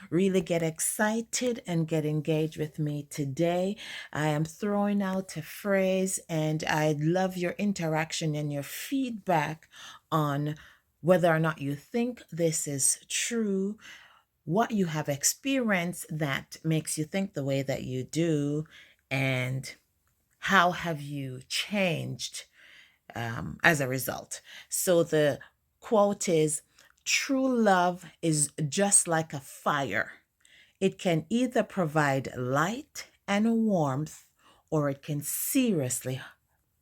really get excited and get engaged with me today. I am throwing out a phrase, and I love your interaction and your feedback on whether or not you think this is true, what you have experienced that makes you think the way that you do, and how have you changed as a result. So the quote is, true love is just like a fire. It can either provide light and warmth, or it can seriously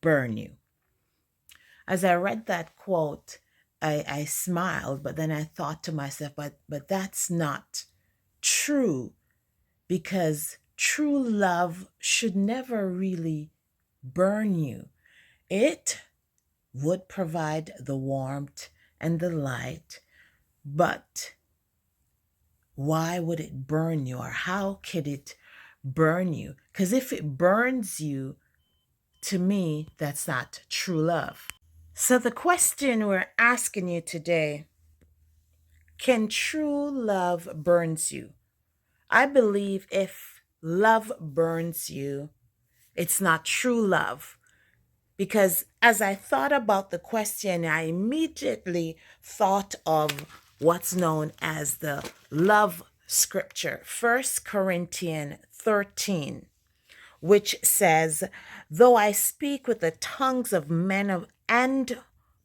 burn you. As I read that quote, I smiled, but then I thought to myself, but that's not true, because true love should never really burn you. It would provide the warmth and the light, but why would it burn you, or how could it burn you? Because if it burns you, to me, that's not true love. So the question we're asking you today, can true love burns you? I believe if love burns you, it's not true love. Because as I thought about the question, I immediately thought of what's known as the love scripture, 1 Corinthians 13, which says, though I speak with the tongues of and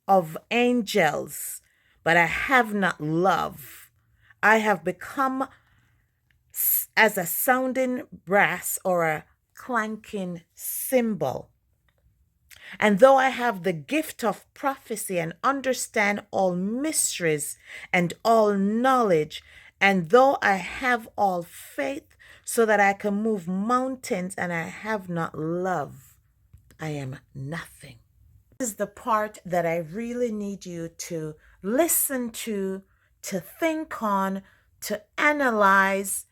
of angels, but I have not love, I have become as a sounding brass or a clanking cymbal. And though I have the gift of prophecy and understand all mysteries and all knowledge, and though I have all faith so that I can move mountains and I have not love, I am nothing. This is the part that I really need you to listen to think on, to analyze,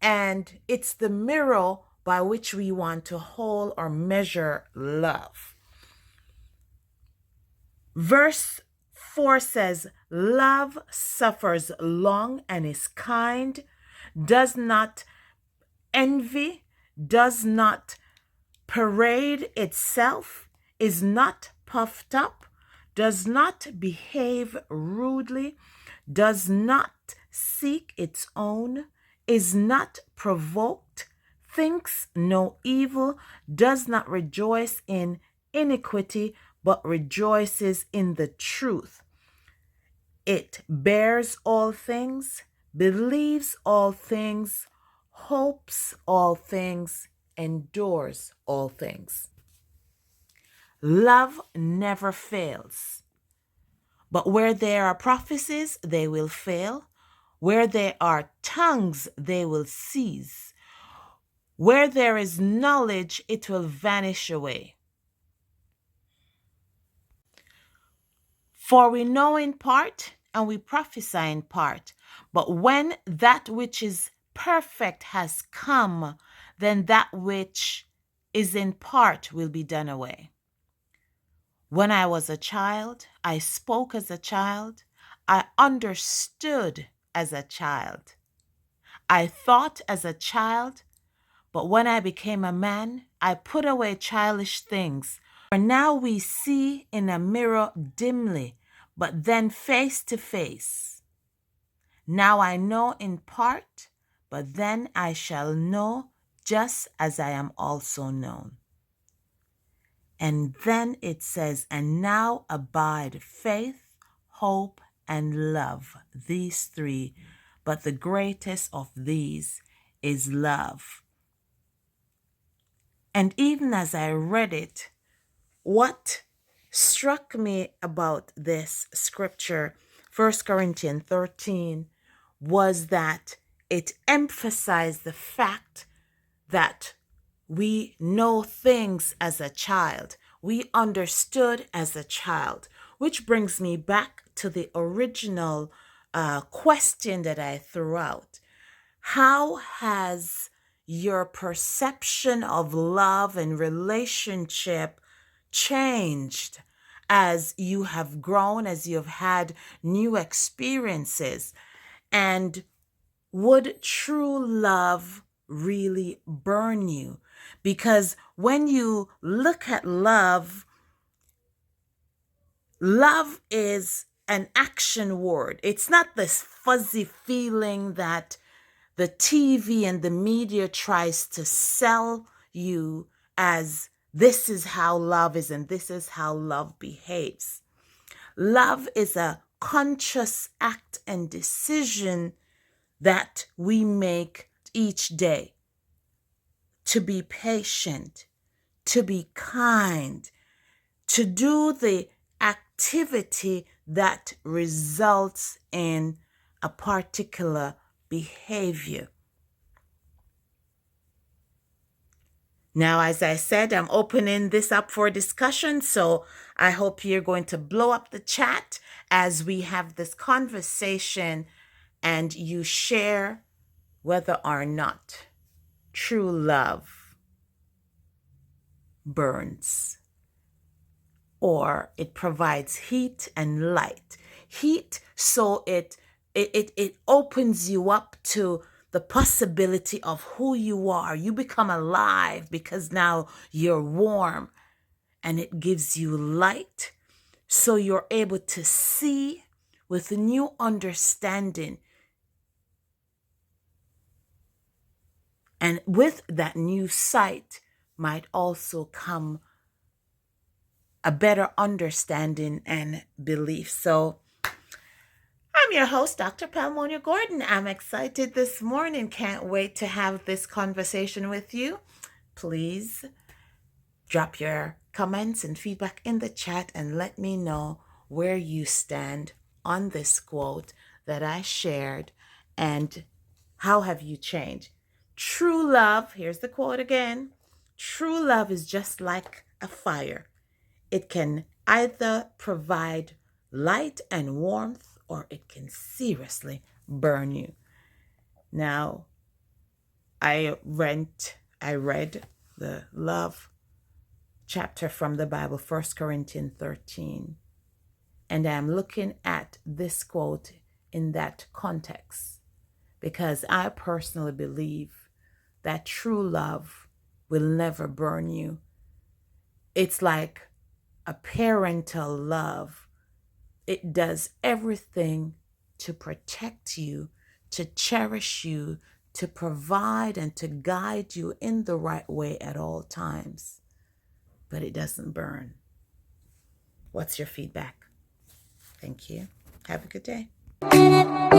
and it's the mirror by which we want to hold or measure love. Verse 4 says, love suffers long and is kind, does not envy, does not parade itself, is not puffed up, does not behave rudely, does not seek its own, is not provoked, thinks no evil, does not rejoice in iniquity, but rejoices in the truth. It bears all things, believes all things, hopes all things, endures all things. Love never fails. But where there are prophecies, they will fail. Where there are tongues, they will cease. Where there is knowledge, it will vanish away. For we know in part, and we prophesy in part. But when that which is perfect has come, then that which is in part will be done away. When I was a child, I spoke as a child. I understood as a child. I thought as a child, but when I became a man, I put away childish things. For now we see in a mirror dimly, but then face to face. Now I know in part, but then I shall know just as I am also known. And then it says, and now abide faith, hope, and love, these three, but the greatest of these is love. And even as I read it, what struck me about this scripture, 1 Corinthians 13, was that it emphasized the fact that we know things as a child. We understood as a child, which brings me back to the original question that I threw out. How has your perception of love and relationship changed as you have grown, as you have had new experiences? And would true love really burn you? Because when you look at love, love is an action word. It's not this fuzzy feeling that the TV and the media tries to sell you as this is how love is and this is how love behaves. Love is a conscious act and decision that we make each day to be patient, to be kind, to do the activity that results in a particular behavior. Now, as I said, I'm opening this up for discussion, so I hope you're going to blow up the chat as we have this conversation and you share whether or not true love burns or it provides heat and light. Heat, so it opens you up to the possibility of who you are. You become alive because now you're warm, and it gives you light, so you're able to see with a new understanding. And with that new sight might also come a better understanding and belief. So I'm your host, Dr. Palmonia Gordon. I'm excited this morning. Can't wait to have this conversation with you. Please drop your comments and feedback in the chat and let me know where you stand on this quote that I shared and how have you changed. True love, here's the quote again. True love is just like a fire. It can either provide light and warmth or it can seriously burn you. Now, I read the love chapter from the Bible, 1 Corinthians 13, and I'm looking at this quote in that context because I personally believe that true love will never burn you. It's like a parental love. It does everything to protect you, to cherish you, to provide and to guide you in the right way at all times. But it doesn't burn. What's your feedback? Thank you. Have a good day.